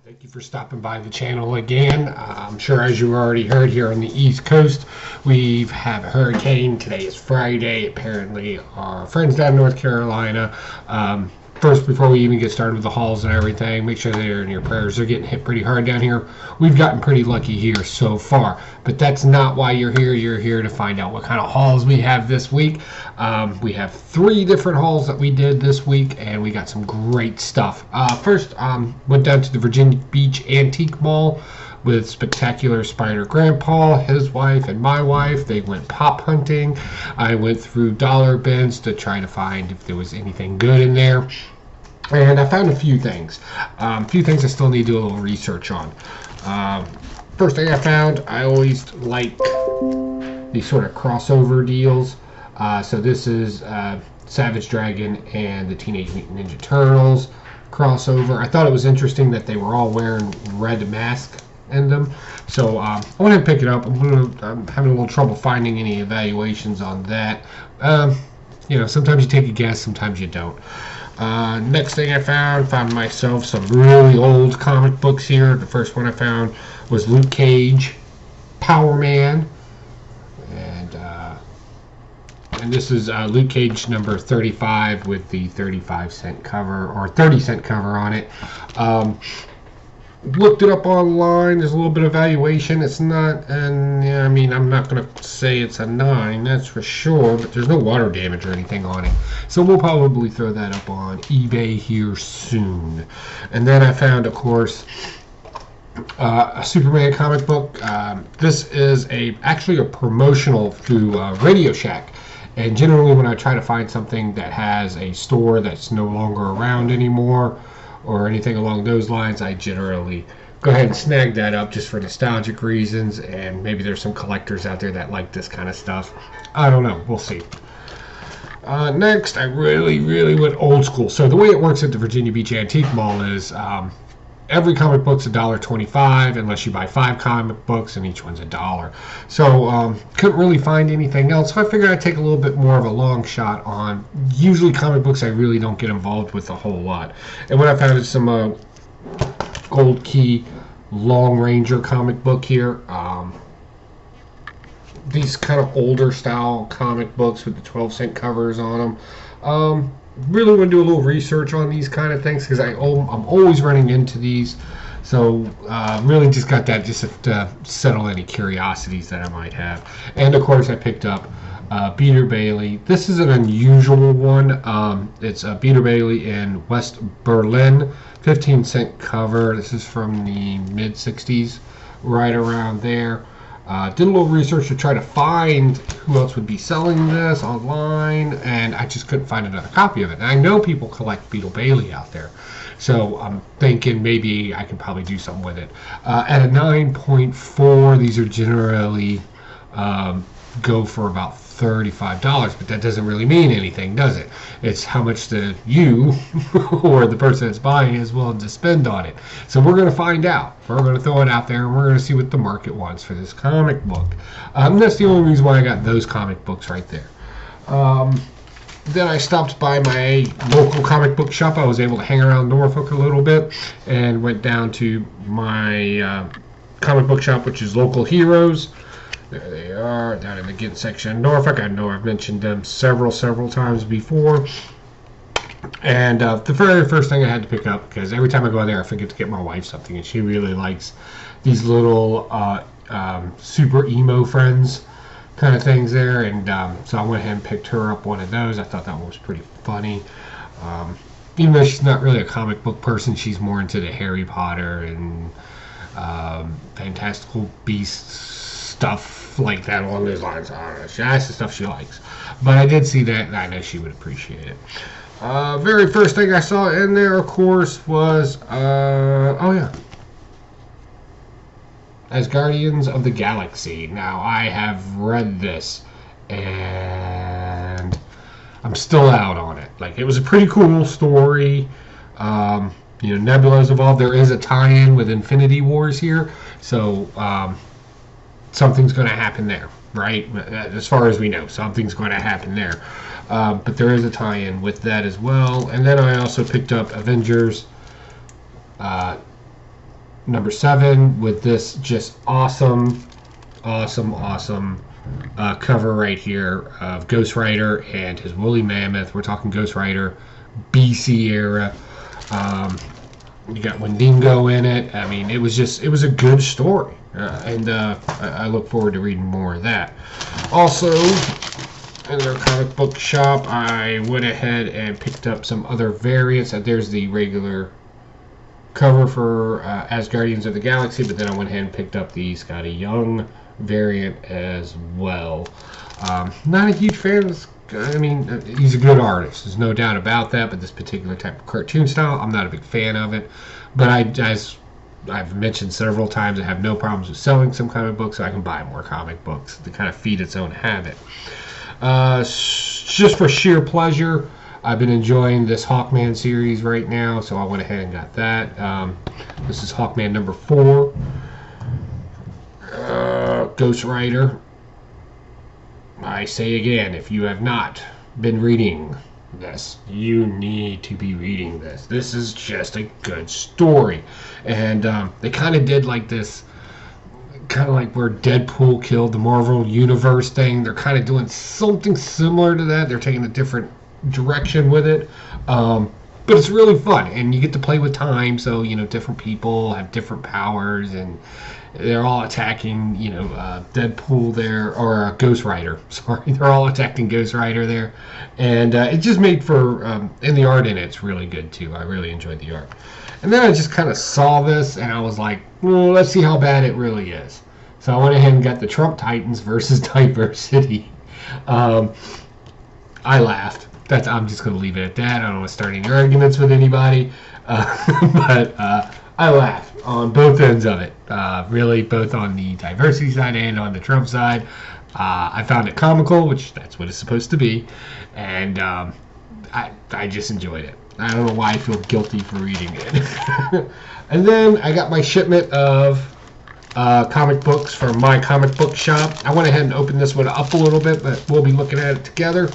Thank you for stopping by the channel again. I'm sure as you already heard here on the East Coast, we have a hurricane. Today is Friday. Apparently our friends down in North Carolina, first, before we even get started with the hauls and everything, make sure they're in your prayers. They're getting hit pretty hard down here. We've gotten pretty lucky here so far, but that's not why you're here. You're here to find out what kind of hauls we have this week. We have 3 different hauls that we did this week, and we got some great stuff. First, went down to the Virginia Beach Antique Mall with Spectacular Spider Grandpa, his wife, and my wife. They went pop hunting. I went through dollar bins to try to find if there was anything good in there. And I found a few things. I still need to do a little research on. First thing I found, I always like these sort of crossover deals. So this is Savage Dragon and the Teenage Mutant Ninja Turtles crossover. I thought it was interesting that they were all wearing red masks in them. So I went ahead and pick it up. I'm having a little trouble finding any evaluations on that. You know, sometimes you take a guess, sometimes you don't. Next thing I found myself some really old comic books here. The first one I found was Luke Cage, Power Man, and this is Luke Cage number 35 with the 35-cent cover, or 30-cent cover on it. Looked it up online. There's a little bit of valuation. It's not, and yeah, I mean, I'm not going to say it's a 9, that's for sure, but there's no water damage or anything on it. So we'll probably throw that up on eBay here soon. And then I found, of course, a Superman comic book. This is actually a promotional through Radio Shack. And generally when I try to find something that has a store that's no longer around anymore, or anything along those lines, I generally go ahead and snag that up just for nostalgic reasons, and maybe there's some collectors out there that like this kind of stuff. I don't know. We'll see. Next, I really went old school. So the way it works at the Virginia Beach Antique Mall is every comic book's $1.25 unless you buy 5 comic books, and each one's $1. So couldn't really find anything else, so I figured I'd take a little bit more of a long shot on. Usually comic books I really don't get involved with a whole lot, and what I found is some Gold Key Long Ranger comic book here. These kind of older style comic books with the 12-cent covers on them. Really want to do a little research on these kind of things because I'm always running into these. So really just got that just to settle any curiosities that I might have. And of course I picked up Peter Bailey. This is an unusual one. It's Peter Bailey in West Berlin, 15-cent cover. This is from the mid-60s, right around there. Did a little research to try to find who else would be selling this online, and I just couldn't find another copy of it. And I know people collect Beetle Bailey out there, so I'm thinking maybe I could probably do something with it. At a 9.4, these are generally go for about $35, but that doesn't really mean anything, does it? It's how much you or the person that's buying is willing to spend on it. So we're going to find out. We're going to throw it out there, and we're going to see what the market wants for this comic book. That's the only reason why I got those comic books right there. Then I stopped by my local comic book shop. I was able to hang around Norfolk a little bit and went down to my comic book shop, which is Local Heroes. There they are, down in the Ghent section of Norfolk. I know I've mentioned them several times before. And the very first thing I had to pick up, because every time I go there I forget to get my wife something, and she really likes these little super emo friends kind of things there, and so I went ahead and picked her up one of those. I thought that one was pretty funny. Even though she's not really a comic book person, she's more into the Harry Potter and Fantastical Beasts stuff like that, along those lines. I don't know. That's the stuff she likes. But I did see that, and I know she would appreciate it. Very first thing I saw in there, of course, was oh yeah, As Guardians of the Galaxy. Now I have read this, and I'm still out on it. Like, it was a pretty cool story. You know, Nebula's involved. There is a tie-in with Infinity Wars here, so something's going to happen there, right? As far as we know, something's going to happen there. But there is a tie-in with that as well. And then I also picked up Avengers number 7 with this just awesome cover right here of Ghost Rider and his woolly mammoth. We're talking Ghost Rider BC era. You got Wendigo in it. I mean, it was a good story, and I look forward to reading more of that. Also, in their comic book shop, I went ahead and picked up some other variants. There's the regular cover for As Guardians of the Galaxy, but then I went ahead and picked up the Scotty Young variant as well. Not a huge fan of this. I mean, he's a good artist. There's no doubt about that. But this particular type of cartoon style, I'm not a big fan of it. But as I've mentioned several times, I have no problems with selling some comic books, so I can buy more comic books to kind of feed its own habit. Just for sheer pleasure, I've been enjoying this Hawkman series right now, so I went ahead and got that. This is Hawkman number 4. Ghost Rider. I say again, if you have not been reading this, you need to be reading this. This is just a good story. And they kind of did like this, kind of like where Deadpool killed the Marvel Universe thing. They're kind of doing something similar to that. They're taking a different direction with it. But it's really fun, and you get to play with time, so, you know, different people have different powers, and they're all attacking, you know, Deadpool there, or Ghost Rider, sorry. They're all attacking Ghost Rider there. And it just made for, and the art in it's really good, too. I really enjoyed the art. And then I just kind of saw this, and I was like, well, let's see how bad it really is. So I went ahead and got the Trump Titans versus Diversity. I laughed. I'm just going to leave it at that. I don't want to start any arguments with anybody. But I laughed on both ends of it. Really, both on the diversity side and on the Trump side. I found it comical, which that's what it's supposed to be. And I just enjoyed it. I don't know why I feel guilty for reading it. And then I got my shipment of comic books from my comic book shop. I went ahead and opened this one up a little bit, but we'll be looking at it together.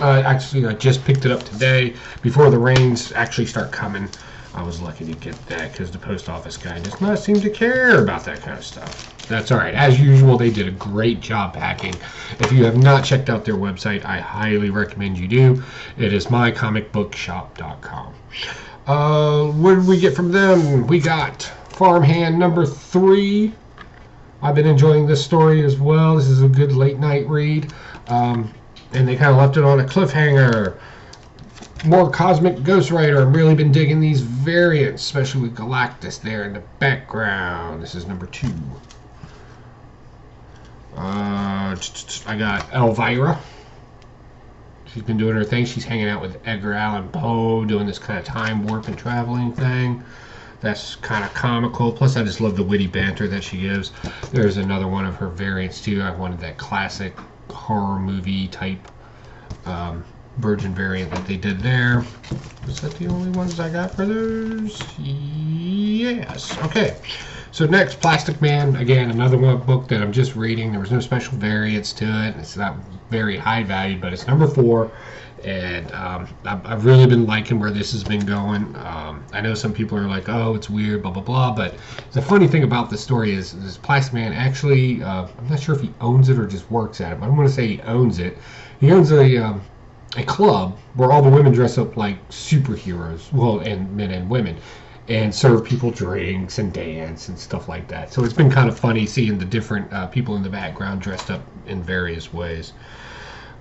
Actually, I just picked it up today before the rains actually start coming. I was lucky to get that because the post office guy does not seem to care about that kind of stuff. That's all right. As usual, they did a great job packing. If you have not checked out their website, I highly recommend you do. It is mycomicbookshop.com. What did we get from them? We got Farmhand number 3. I've been enjoying this story as well. This is a good late night read. And they kind of left it on a cliffhanger. More Cosmic Ghost Rider. I've really been digging these variants, especially with Galactus there in the background. This is number 2. I got Elvira. She's been doing her thing. She's hanging out with Edgar Allan Poe, doing this kind of time warp and traveling thing. That's kind of comical. Plus, I just love the witty banter that she gives. There's another one of her variants, too. I wanted that classic horror movie type Virgin variant that they did there. Was that the only ones I got for those? Yes. Okay. So next, Plastic Man. Again, another one book that I'm just reading. There was no special variants to it. It's not very high valued, but it's number 4. And I've really been liking where this has been going. I know some people are like, oh, it's weird, blah, blah, blah. But the funny thing about this story is this Plastic Man actually, I'm not sure if he owns it or just works at it, but I'm going to say he owns it. He owns a club where all the women dress up like superheroes, well, and men and women, and serve people drinks and dance and stuff like that. So it's been kind of funny seeing the different people in the background dressed up in various ways.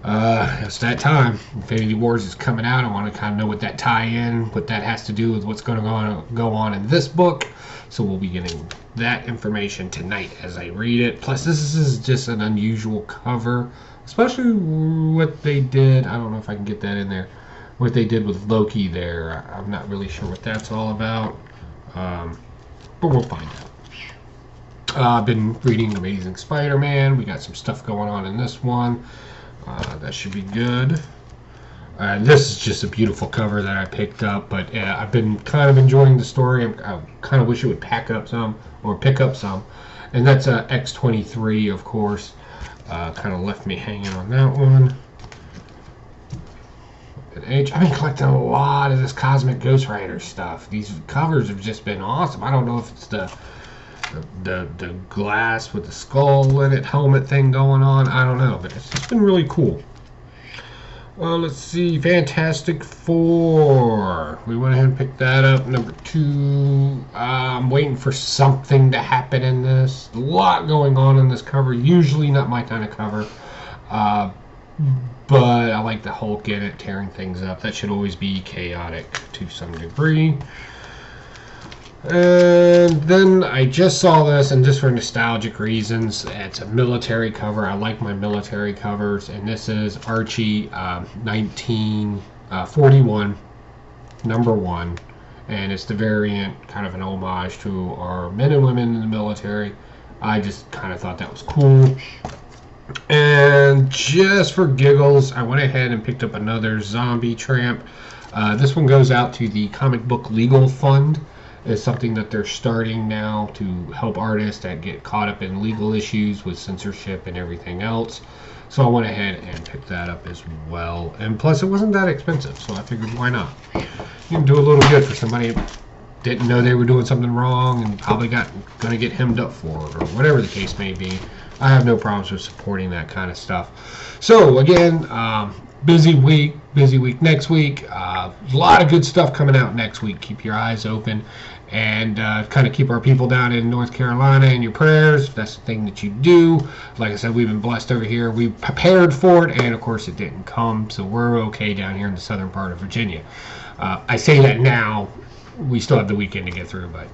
It's that time. Infinity Wars is coming out. I want to kind of know what that tie-in, what that has to do with what's going to go on in this book. So we'll be getting that information tonight as I read it. Plus, this is just an unusual cover, especially what they did. I don't know if I can get that in there. What they did with Loki there. I'm not really sure what that's all about. But we'll find out. I've been reading Amazing Spider-Man. We got some stuff going on in this one. That should be good. This is just a beautiful cover that I picked up, but I've been kind of enjoying the story. I kind of wish it would pick up some. And that's X-23, of course. Kind of left me hanging on that one. I've been collecting a lot of this Cosmic Ghost Rider stuff. These covers have just been awesome. I don't know if it's the glass with the skull in it, helmet thing going on. I don't know, but it's just been really cool. Let's see, Fantastic Four. We went ahead and picked that up. Number 2. I'm waiting for something to happen in this. A lot going on in this cover. Usually not my kind of cover. But I like the Hulk in it, tearing things up. That should always be chaotic to some degree. And then I just saw this, and just for nostalgic reasons, it's a military cover. I like my military covers, and this is Archie 1941, number 1, and it's the variant, kind of an homage to our men and women in the military. I just kind of thought that was cool. And just for giggles, I went ahead and picked up another Zombie Tramp. This one goes out to the Comic Book Legal Fund. Is something that they're starting now to help artists that get caught up in legal issues with censorship and everything else. So I went ahead and picked that up as well. And plus, it wasn't that expensive, so I figured, why not? You can do a little good for somebody who didn't know they were doing something wrong and probably going to get hemmed up for it, or whatever the case may be. I have no problems with supporting that kind of stuff. So again, busy week next week. A lot of good stuff coming out next week. Keep your eyes open, and kind of keep our people down in North Carolina in your prayers. If that's the thing that you do. Like I said, we've been blessed over here. We prepared for it, and of course it didn't come, so we're okay down here in the southern part of Virginia. I say that now. We still have the weekend to get through, but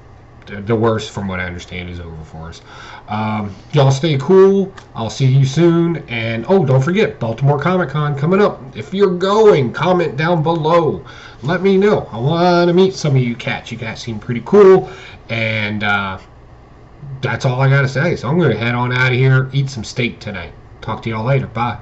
the worst, from what I understand, is over for us. Y'all stay cool. I'll see you soon. And oh, don't forget, Baltimore Comic Con coming up. If you're going, comment down below. Let me know. I want to meet some of you cats. You guys seem pretty cool. And that's all I got to say. So I'm going to head on out of here, eat some steak tonight. Talk to y'all later. Bye.